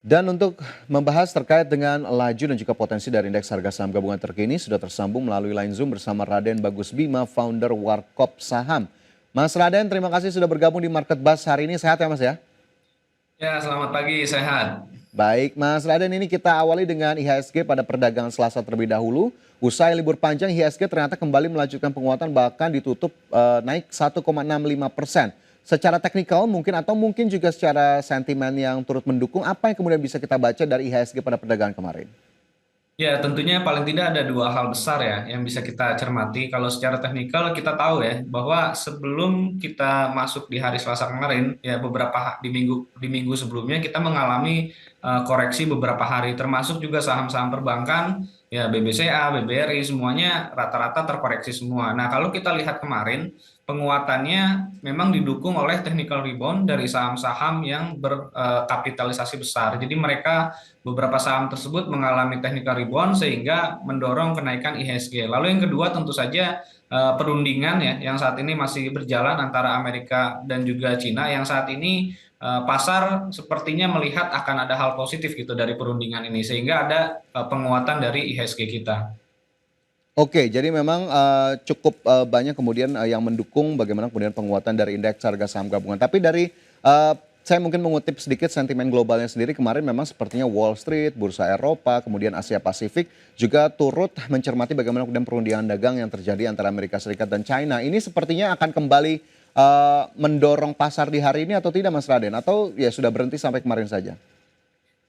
Dan untuk membahas terkait dengan laju dan juga potensi dari indeks harga saham gabungan terkini sudah tersambung melalui line Zoom bersama Raden Bagus Bima, founder Warkop Saham. Mas Raden, terima kasih sudah bergabung di Market Buzz hari ini. Sehat ya Mas ya? Ya, selamat pagi, sehat. Baik, Mas Raden, ini kita awali dengan IHSG pada perdagangan Selasa terlebih dahulu. Usai libur panjang, IHSG ternyata kembali melanjutkan penguatan bahkan ditutup naik 1,65%. Secara teknikal mungkin atau mungkin juga secara sentimen yang turut mendukung, apa yang kemudian bisa kita baca dari IHSG pada perdagangan kemarin? Ya, tentunya paling tidak ada dua hal besar ya yang bisa kita cermati. Kalau secara teknikal kita tahu ya bahwa sebelum kita masuk di hari Selasa kemarin, ya di minggu sebelumnya kita mengalami koreksi beberapa hari, termasuk juga saham-saham perbankan, ya BBCA, BBRI semuanya rata-rata terkoreksi semua. Nah, kalau kita lihat kemarin penguatannya memang didukung oleh technical rebound dari saham-saham yang berkapitalisasi besar. Jadi beberapa saham tersebut mengalami technical rebound sehingga mendorong kenaikan IHSG. Lalu yang kedua tentu saja perundingan ya yang saat ini masih berjalan antara Amerika dan juga Cina yang saat ini pasar sepertinya melihat akan ada hal positif gitu dari perundingan ini sehingga ada penguatan dari IHSG kita. Oke, jadi memang cukup banyak kemudian yang mendukung bagaimana kemudian penguatan dari indeks harga saham gabungan. Tapi dari saya mungkin mengutip sedikit sentimen globalnya sendiri kemarin memang sepertinya Wall Street, bursa Eropa, kemudian Asia Pasifik juga turut mencermati bagaimana kemudian perundingan dagang yang terjadi antara Amerika Serikat dan China. Ini sepertinya akan kembali mendorong pasar di hari ini atau tidak Mas Raden? Atau ya sudah berhenti sampai kemarin saja?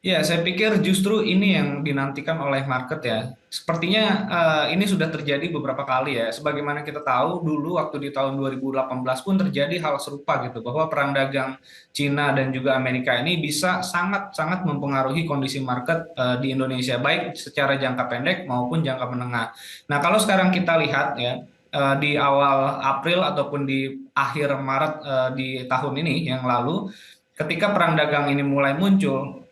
Ya, saya pikir justru ini yang dinantikan oleh market ya. Sepertinya ini sudah terjadi beberapa kali ya. Sebagaimana kita tahu dulu waktu di tahun 2018 pun terjadi hal serupa gitu bahwa perang dagang Cina dan juga Amerika ini bisa sangat-sangat mempengaruhi kondisi market di Indonesia baik secara jangka pendek maupun jangka menengah. Nah, kalau sekarang kita lihat ya di awal April ataupun di akhir Maret di tahun ini yang lalu ketika perang dagang ini mulai muncul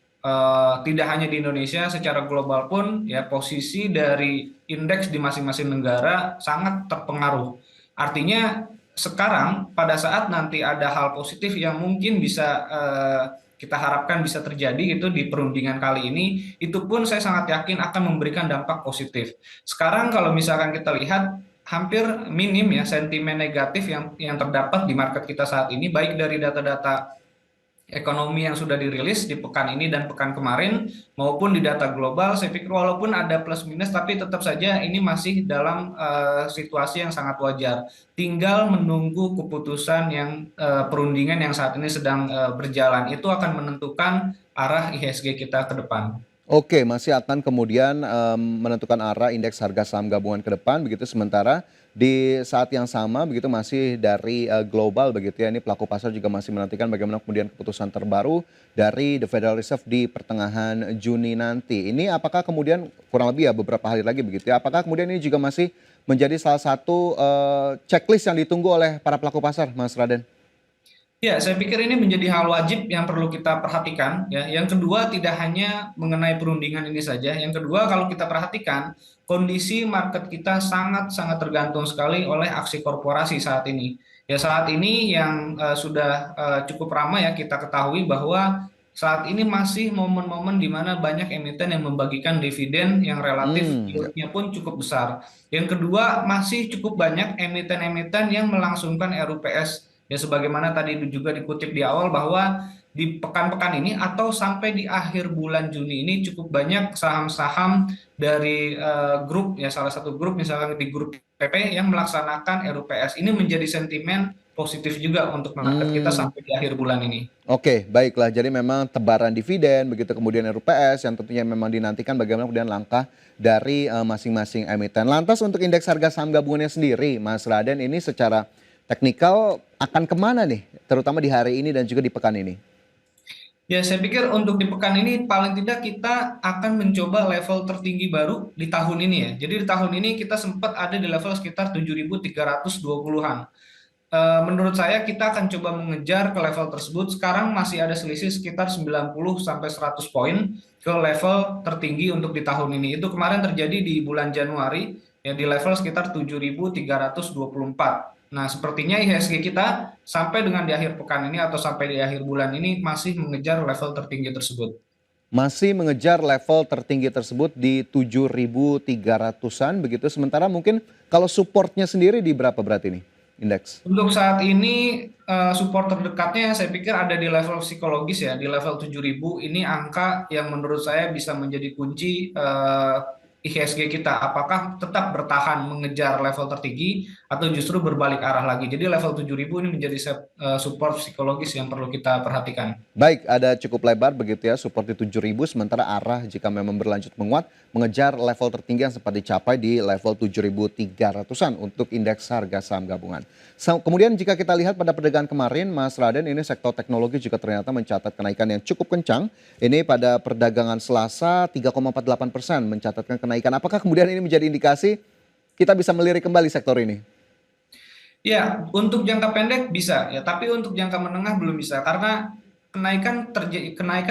tidak hanya di Indonesia, secara global pun ya posisi dari indeks di masing-masing negara sangat terpengaruh. Artinya sekarang pada saat nanti ada hal positif yang mungkin bisa kita harapkan bisa terjadi itu di perundingan kali ini, itu pun saya sangat yakin akan memberikan dampak positif. Sekarang kalau misalkan kita lihat hampir minim ya sentimen negatif yang terdapat di market kita saat ini baik dari data-data ekonomi yang sudah dirilis di pekan ini dan pekan kemarin maupun di data global, saya pikir walaupun ada plus minus tapi tetap saja ini masih dalam situasi yang sangat wajar. Tinggal menunggu keputusan yang perundingan yang saat ini sedang berjalan itu akan menentukan arah IHSG kita ke depan. Oke, masih akan kemudian menentukan arah indeks harga saham gabungan ke depan begitu sementara di saat yang sama begitu masih dari global begitu ya ini pelaku pasar juga masih menantikan bagaimana kemudian keputusan terbaru dari The Federal Reserve di pertengahan Juni nanti. Ini apakah kemudian kurang lebih ya beberapa hari lagi begitu ya. Apakah kemudian ini juga masih menjadi salah satu checklist yang ditunggu oleh para pelaku pasar, Mas Raden? Ya, saya pikir ini menjadi hal wajib yang perlu kita perhatikan. Ya, yang kedua tidak hanya mengenai perundingan ini saja. Yang kedua, kalau kita perhatikan kondisi market kita sangat-sangat tergantung sekali oleh aksi korporasi saat ini. Ya, saat ini yang sudah cukup ramai ya kita ketahui bahwa saat ini masih momen-momen di mana banyak emiten yang membagikan dividen yang relatif Ya. yield-nya pun cukup besar. Yang kedua, masih cukup banyak emiten-emiten yang melangsungkan RUPS. Ya, sebagaimana tadi juga dikutip di awal bahwa di pekan-pekan ini atau sampai di akhir bulan Juni ini cukup banyak saham-saham dari grup ya salah satu grup misalkan di grup PP yang melaksanakan RUPS. Ini menjadi sentimen positif juga untuk market kita Hmm. sampai di akhir bulan ini. Oke, baiklah. Jadi memang tebaran dividen, begitu kemudian RUPS yang tentunya memang dinantikan bagaimana kemudian langkah dari masing-masing emiten. Lantas untuk indeks harga saham gabungannya sendiri, Mas Raden, ini secara teknikal akan kemana nih? Terutama di hari ini dan juga di pekan ini. Ya, saya pikir untuk di pekan ini paling tidak kita akan mencoba level tertinggi baru di tahun ini ya. Jadi di tahun ini kita sempat ada di level sekitar 7.320-an. Menurut saya kita akan coba mengejar ke level tersebut. Sekarang masih ada selisih sekitar 90 sampai 100 poin ke level tertinggi untuk di tahun ini. Itu kemarin terjadi di bulan Januari ya di level sekitar 7.324. Nah, sepertinya IHSG kita sampai dengan di akhir pekan ini atau sampai di akhir bulan ini masih mengejar level tertinggi tersebut. masih mengejar level tertinggi tersebut di 7.300-an begitu. Sementara mungkin kalau supportnya sendiri di berapa berarti nih indeks? Untuk saat ini support terdekatnya saya pikir ada di level psikologis ya, di level 7.000 ini angka yang menurut saya bisa menjadi kunci IHSG kita. Apakah tetap bertahan mengejar level tertinggi atau justru berbalik arah lagi. Jadi level 7.000 ini menjadi support psikologis yang perlu kita perhatikan. Baik, ada cukup lebar begitu ya, support di 7.000, sementara arah jika memang berlanjut menguat, mengejar level tertinggi yang sempat dicapai di level 7.300-an untuk indeks harga saham gabungan. Kemudian jika kita lihat pada perdagangan kemarin, Mas Raden, ini sektor teknologi juga ternyata mencatat kenaikan yang cukup kencang. Ini pada perdagangan Selasa 3,48% mencatatkan kenaikan. Apakah kemudian ini menjadi indikasi kita bisa melirik kembali sektor ini? Ya, untuk jangka pendek bisa ya, tapi untuk jangka menengah belum bisa karena kenaikan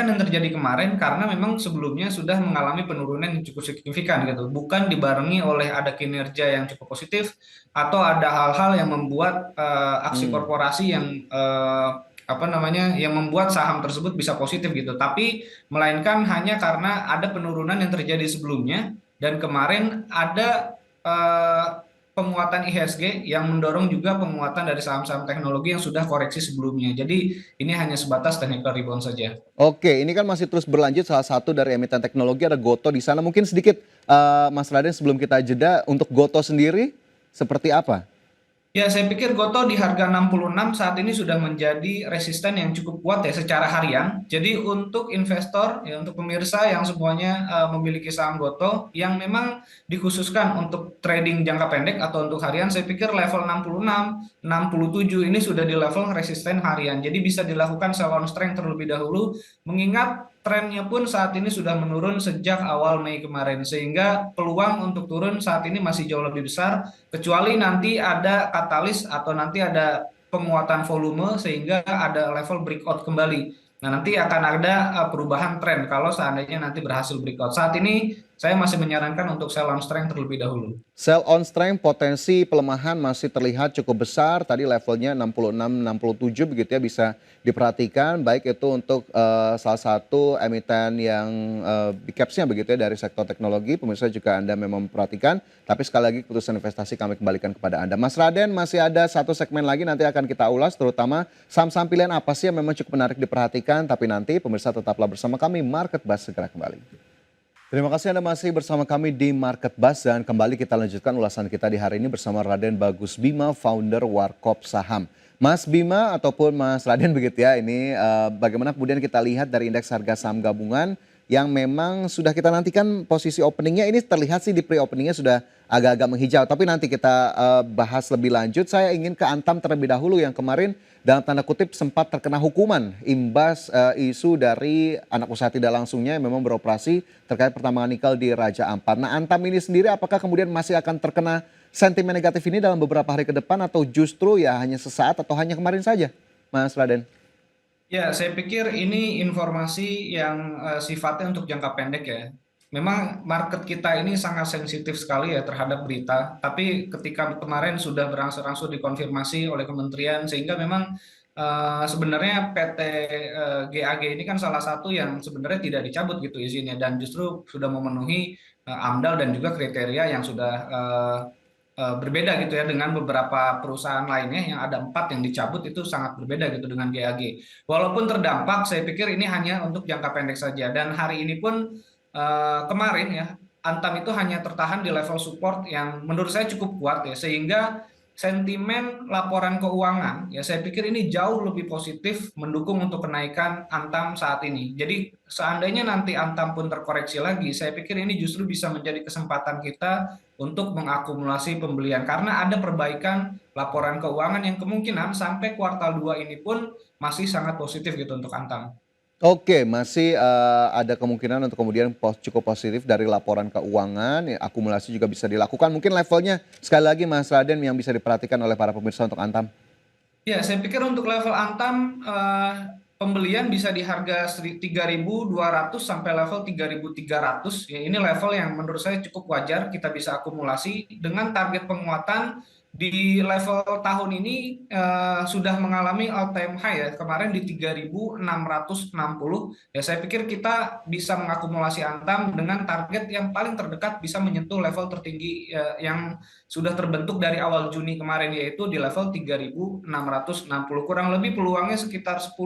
yang terjadi kemarin karena memang sebelumnya sudah mengalami penurunan yang cukup signifikan gitu, bukan dibarengi oleh ada kinerja yang cukup positif atau ada hal-hal yang membuat aksi Hmm. korporasi yang apa namanya yang membuat saham tersebut bisa positif gitu, tapi melainkan hanya karena ada penurunan yang terjadi sebelumnya dan kemarin ada penguatan IHSG yang mendorong juga penguatan dari saham-saham teknologi yang sudah koreksi sebelumnya. Jadi ini hanya sebatas technical rebound saja. Oke, ini kan masih terus berlanjut, salah satu dari emiten teknologi ada Goto di sana. Mungkin sedikit Mas Raden sebelum kita jeda, untuk Goto sendiri seperti apa? Ya, saya pikir Goto di harga 66 saat ini sudah menjadi resisten yang cukup kuat ya secara harian. Jadi untuk investor, ya untuk pemirsa yang semuanya memiliki saham Goto yang memang dikhususkan untuk trading jangka pendek atau untuk harian, saya pikir level 66, 67 ini sudah di level resisten harian. Jadi bisa dilakukan sell on strength terlebih dahulu, mengingat trennya pun saat ini sudah menurun sejak awal Mei kemarin, sehingga peluang untuk turun saat ini masih jauh lebih besar kecuali nanti ada katalis atau nanti ada penguatan volume sehingga ada level breakout kembali. Nah, nanti akan ada perubahan tren kalau seandainya nanti berhasil breakout. Saat ini saya masih menyarankan untuk sell on strength terlebih dahulu. Sell on strength potensi pelemahan masih terlihat cukup besar. Tadi levelnya 66, 67 begitu ya, bisa diperhatikan. Baik itu untuk salah satu emiten yang big caps-nya begitu ya dari sektor teknologi. Pemirsa juga Anda memang memperhatikan. Tapi sekali lagi keputusan investasi kami kembalikan kepada Anda. Mas Raden, masih ada satu segmen lagi nanti akan kita ulas, terutama saham-saham pilihan apa sih yang memang cukup menarik diperhatikan. Tapi nanti pemirsa tetaplah bersama kami, Market Buzz segera kembali. Terima kasih Anda masih bersama kami di Market Buzz dan kembali kita lanjutkan ulasan kita di hari ini bersama Raden Bagus Bima, founder Warkop Saham. Mas Bima ataupun Mas Raden begitu ya, ini bagaimana kemudian kita lihat dari indeks harga saham gabungan yang memang sudah kita nantikan posisi openingnya, ini terlihat sih di pre-openingnya sudah agak-agak menghijau. Tapi nanti kita bahas lebih lanjut. Saya ingin ke Antam terlebih dahulu yang kemarin dalam tanda kutip sempat terkena hukuman imbas isu dari anak usaha tidak langsungnya yang memang beroperasi terkait pertambangan nikel di Raja Ampat. Nah, Antam ini sendiri apakah kemudian masih akan terkena sentimen negatif ini dalam beberapa hari ke depan atau justru ya hanya sesaat atau hanya kemarin saja, Mas Raden? Ya, saya pikir ini informasi yang sifatnya untuk jangka pendek ya. Memang market kita ini sangat sensitif sekali ya terhadap berita, tapi ketika kemarin sudah berangsur-angsur dikonfirmasi oleh kementerian, sehingga memang sebenarnya PT GAG ini kan salah satu yang sebenarnya tidak dicabut gitu izinnya, dan justru sudah memenuhi AMDAL dan juga kriteria yang sudah berbeda gitu ya dengan beberapa perusahaan lainnya yang ada 4 yang dicabut itu sangat berbeda gitu dengan GAG. Walaupun terdampak, saya pikir ini hanya untuk jangka pendek saja. Dan hari ini pun kemarin ya, Antam itu hanya tertahan di level support yang menurut saya cukup kuat ya, sehingga sentimen laporan keuangan ya saya pikir ini jauh lebih positif mendukung untuk kenaikan Antam saat ini. Jadi seandainya nanti Antam pun terkoreksi lagi, saya pikir ini justru bisa menjadi kesempatan kita untuk mengakumulasi pembelian karena ada perbaikan laporan keuangan yang kemungkinan sampai kuartal 2 ini pun masih sangat positif gitu untuk Antam. Oke, masih ada kemungkinan untuk kemudian cukup positif dari laporan keuangan, ya, akumulasi juga bisa dilakukan. Mungkin levelnya sekali lagi Mas Raden yang bisa diperhatikan oleh para pemirsa untuk Antam. Ya, saya pikir untuk level Antam pembelian bisa di harga 3.200 sampai level 3.300. Ya, ini level yang menurut saya cukup wajar kita bisa akumulasi dengan target penguatan di level tahun ini sudah mengalami all time high ya, kemarin di 3.660. Ya, saya pikir kita bisa mengakumulasi Antam dengan target yang paling terdekat bisa menyentuh level tertinggi yang sudah terbentuk dari awal Juni kemarin, yaitu di level 3.660. Kurang lebih peluangnya sekitar 10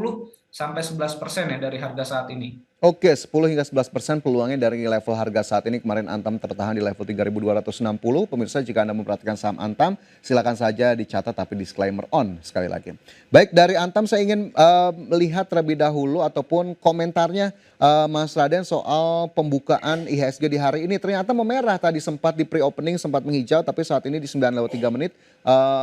sampai 11% ya dari harga saat ini. Oke, 10 hingga 11% peluangnya dari level harga saat ini. Kemarin Antam tertahan di level 3.260. Pemirsa, jika Anda memperhatikan saham Antam, silakan saja dicatat tapi disclaimer on sekali lagi. Baik, dari Antam saya ingin melihat terlebih dahulu ataupun komentarnya Mas Raden soal pembukaan IHSG di hari ini. Ternyata memerah tadi, sempat di pre-opening sempat menghijau, tapi saat ini di 9:03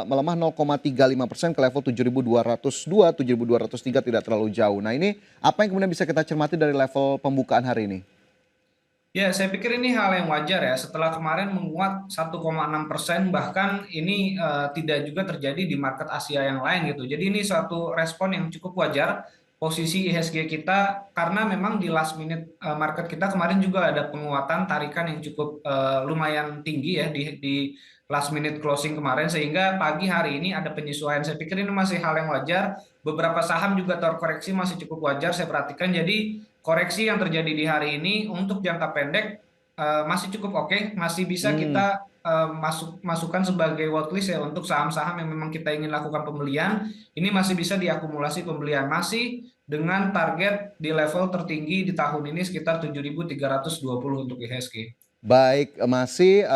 melemah 0,35% ke level 7.202, 7.203, tidak terlalu jauh. Nah, ini apa yang kemudian bisa kita cermati dari level pembukaan hari ini? Ya, saya pikir ini hal yang wajar ya. Setelah kemarin menguat 1,6%, bahkan ini tidak juga terjadi di market Asia yang lain gitu. Jadi ini suatu respon yang cukup wajar posisi IHSG kita, karena memang di last minute market kita kemarin juga ada penguatan tarikan yang cukup lumayan tinggi ya di last minute closing kemarin, sehingga pagi hari ini ada penyesuaian. Saya pikir ini masih hal yang wajar. Beberapa saham juga terkoreksi masih cukup wajar saya perhatikan. Jadi koreksi yang terjadi di hari ini untuk jangka pendek masih cukup oke, masih bisa Hmm. kita masukkan sebagai watchlist ya untuk saham-saham yang memang kita ingin lakukan pembelian. Ini masih bisa diakumulasi pembelian, masih dengan target di level tertinggi di tahun ini sekitar 7.320 untuk IHSG. Baik, masih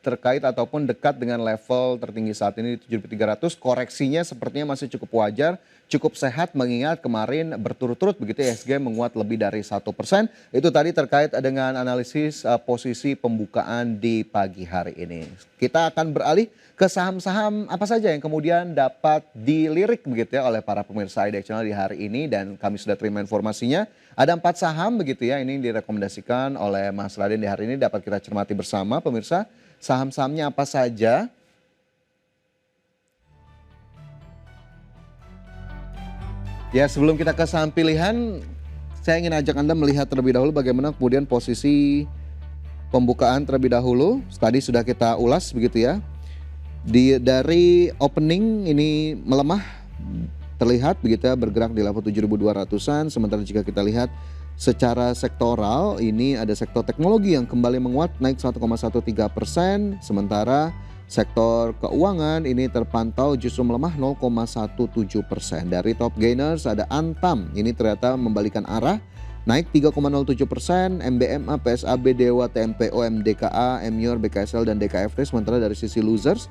terkait ataupun dekat dengan level tertinggi saat ini 7.300, koreksinya sepertinya masih cukup wajar, cukup sehat mengingat kemarin berturut-turut begitu IHSG menguat lebih dari 1%. Itu tadi terkait dengan analisis posisi pembukaan di pagi hari ini. Kita akan beralih ke saham-saham apa saja yang kemudian dapat dilirik begitu ya oleh para pemirsa IDX Channel di hari ini, dan kami sudah terima informasinya. Ada 4 saham begitu ya, ini direkomendasikan oleh Mas Raden di hari ini, dapat kita cermati bersama pemirsa. Saham-sahamnya apa saja? Ya, sebelum kita ke saham pilihan, saya ingin ajak Anda melihat terlebih dahulu bagaimana kemudian posisi pembukaan terlebih dahulu. Tadi sudah kita ulas begitu ya. Dari opening ini melemah terlihat begitu ya, bergerak di level 7.200-an. Sementara jika kita lihat secara sektoral, ini ada sektor teknologi yang kembali menguat naik 1,13%, sementara sektor keuangan ini terpantau justru melemah 0,17%. Dari top gainers ada Antam, ini ternyata membalikan arah naik 3,07%, MBMA, PSAB, Dewa, TMPO, MDKA, MYOR, BKSL dan DKFT. Sementara dari sisi losers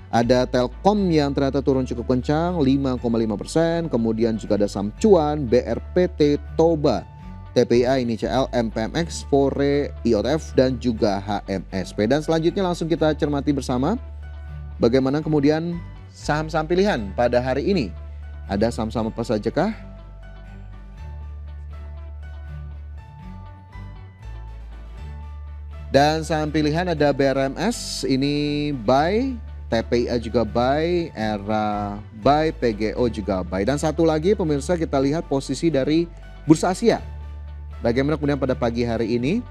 ada Telkom yang ternyata turun cukup kencang 5,5%, kemudian juga ada Samcuan, BRPT, Toba, TPI, ini CL, MPMX, Fore, IOTF dan juga HMSP. Dan selanjutnya langsung kita cermati bersama bagaimana kemudian saham-saham pilihan pada hari ini. Ada saham-saham apa saja kah? Dan saham pilihan ada BRMS, ini buy, TPIA juga buy, ERA buy, PGO juga buy. Dan satu lagi pemirsa, kita lihat posisi dari Bursa Asia. Bagaimana kemudian pada pagi hari ini?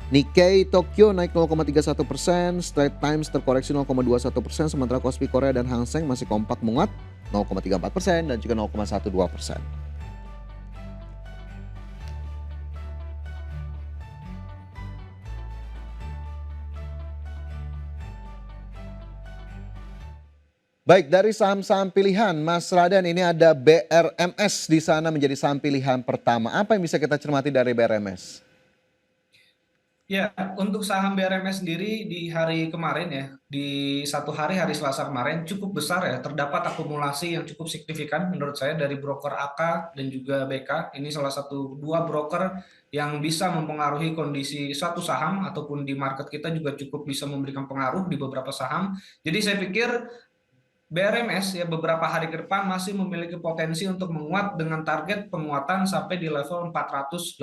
Nikkei Tokyo naik 0,31%, Straits Times terkoreksi 0,21%, sementara Kospi Korea dan Hang Seng masih kompak menguat 0,34% dan juga 0,12%. Baik, dari saham-saham pilihan, Mas Raden, ini ada BRMS di sana menjadi saham pilihan pertama. Apa yang bisa kita cermati dari BRMS? Ya, untuk saham BRMS sendiri di hari kemarin ya, di satu hari, hari Selasa kemarin cukup besar ya, terdapat akumulasi yang cukup signifikan menurut saya dari broker AK dan juga BK. Ini salah satu dua broker yang bisa mempengaruhi kondisi suatu saham ataupun di market kita juga cukup bisa memberikan pengaruh di beberapa saham. Jadi saya pikir BRMS ya beberapa hari ke depan masih memiliki potensi untuk menguat dengan target penguatan sampai di level 480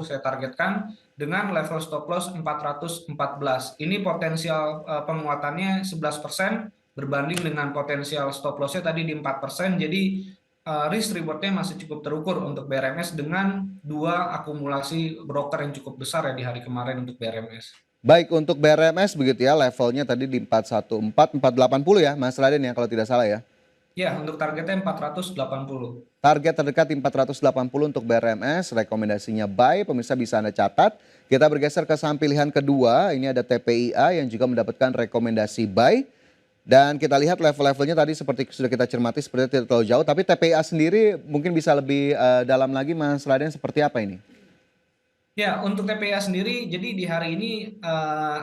saya targetkan dengan level stop loss 414. Ini potensial penguatannya 11% berbanding dengan potensial stop lossnya tadi di 4%. Jadi risk rewardnya masih cukup terukur untuk BRMS dengan dua akumulasi broker yang cukup besar ya di hari kemarin untuk BRMS. Baik untuk BRMS begitu ya, levelnya tadi di 414, 480 ya Mas Raden ya kalau tidak salah ya. Ya, untuk targetnya 480. Target terdekat di 480 untuk BRMS, rekomendasinya buy, pemirsa bisa Anda catat. Kita bergeser ke saham pilihan kedua, ini ada TPIA yang juga mendapatkan rekomendasi buy. Dan kita lihat level-levelnya tadi seperti sudah kita cermati seperti tidak terlalu jauh, tapi TPIA sendiri mungkin bisa lebih dalam lagi Mas Raden seperti apa ini? Ya, untuk TPA sendiri, jadi di hari ini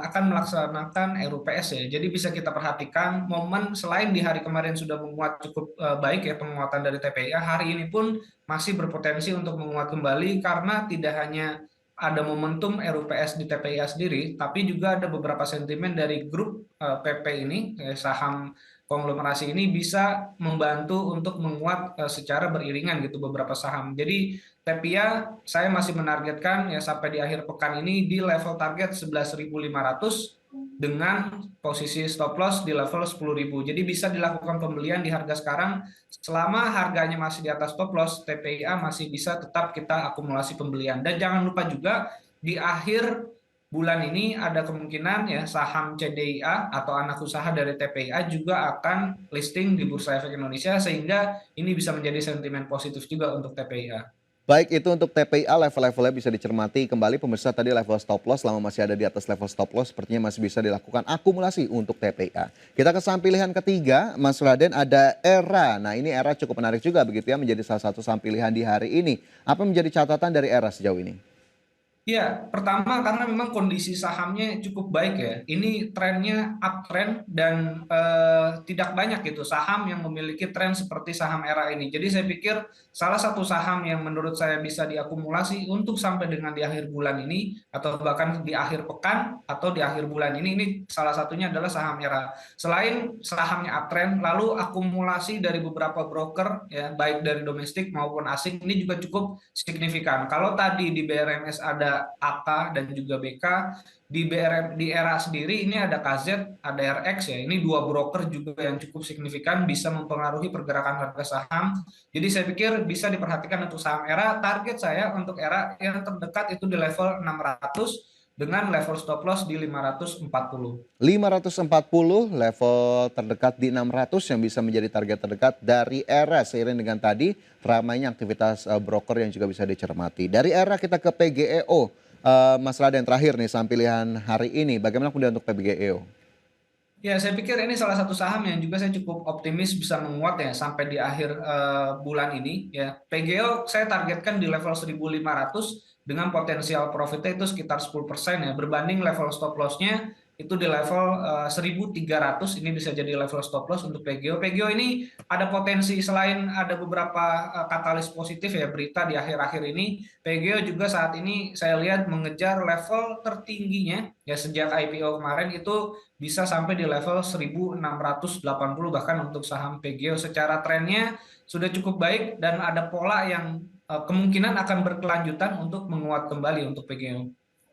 akan melaksanakan RUPS ya. Jadi bisa kita perhatikan momen selain di hari kemarin sudah menguat cukup baik ya penguatan dari TPA, hari ini pun masih berpotensi untuk menguat kembali karena tidak hanya ada momentum RUPS di TPA sendiri, tapi juga ada beberapa sentimen dari grup PP ini, saham konglomerasi ini bisa membantu untuk menguat secara beriringan gitu beberapa saham. Jadi Tepia saya masih menargetkan ya sampai di akhir pekan ini di level target 11.500 dengan posisi stop loss di level 10.000. Jadi bisa dilakukan pembelian di harga sekarang selama harganya masih di atas stop loss, TPIA masih bisa tetap kita akumulasi pembelian. Dan jangan lupa juga di akhir bulan ini ada kemungkinan ya saham CDIA atau anak usaha dari TPIA juga akan listing di Bursa Efek Indonesia sehingga ini bisa menjadi sentimen positif juga untuk TPIA. Baik itu untuk TPIA level-levelnya bisa dicermati kembali pemirsa tadi level stop loss selama masih ada di atas level stop loss sepertinya masih bisa dilakukan akumulasi untuk TPIA. Kita ke saham pilihan ketiga Mas Raden ada ERA. Nah ini ERA cukup menarik juga begitu ya menjadi salah satu saham pilihan di hari ini. Apa menjadi catatan dari ERA sejauh ini? Ya, pertama karena memang kondisi sahamnya cukup baik ya. Ini trennya uptrend dan tidak banyak gitu saham yang memiliki tren seperti saham era ini. Jadi saya pikir salah satu saham yang menurut saya bisa diakumulasi untuk sampai dengan di akhir bulan ini atau bahkan di akhir pekan atau di akhir bulan ini salah satunya adalah saham era. Selain sahamnya uptrend, lalu akumulasi dari beberapa broker ya baik dari domestik maupun asing ini juga cukup signifikan. Kalau tadi di BRMS ada AK dan juga BK, di era sendiri ini ada KZ, ada RX ya. Ini dua broker juga yang cukup signifikan bisa mempengaruhi pergerakan harga saham. Jadi saya pikir bisa diperhatikan untuk saham era. Target saya untuk era yang terdekat itu di level 600 dengan level stop loss di 540. 540 level terdekat di 600 yang bisa menjadi target terdekat dari ERA seiring dengan tadi ramainya aktivitas broker yang juga bisa dicermati. Dari ERA kita ke PGEO. Mas Raden terakhir nih saham pilihan hari ini. Bagaimana kemudian untuk PGEO? Ya, saya pikir ini salah satu saham yang juga saya cukup optimis bisa menguat ya sampai di akhir bulan ini. Ya, PGO saya targetkan di level 1.500 dengan potensial profitnya itu sekitar 10% ya. Berbanding level stop loss-nya itu di level 1.300, ini bisa jadi level stop loss untuk PGO. PGO ini ada potensi selain ada beberapa katalis positif ya berita di akhir-akhir ini. PGO juga saat ini saya lihat mengejar level tertingginya ya sejak IPO kemarin itu bisa sampai di level 1.680 bahkan untuk saham PGO secara trennya sudah cukup baik dan ada pola yang kemungkinan akan berkelanjutan untuk menguat kembali untuk PGO.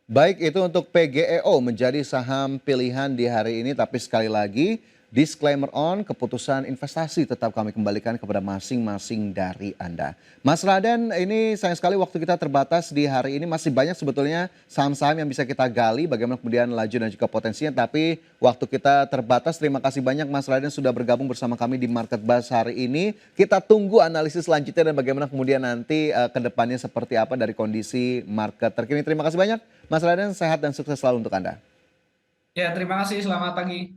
Baik itu untuk PGEO menjadi saham pilihan di hari ini tapi sekali lagi disclaimer on keputusan investasi tetap kami kembalikan kepada masing-masing dari Anda. Mas Raden ini sayang sekali waktu kita terbatas di hari ini masih banyak sebetulnya saham-saham yang bisa kita gali bagaimana kemudian laju dan juga potensinya tapi waktu kita terbatas. Terima kasih banyak Mas Raden sudah bergabung bersama kami di Market Buzz hari ini. Kita tunggu analisis selanjutnya dan bagaimana kemudian nanti ke depannya seperti apa dari kondisi market terkini. Terima kasih banyak. Mas Raden sehat dan sukses selalu untuk Anda. Ya, terima kasih. Selamat pagi.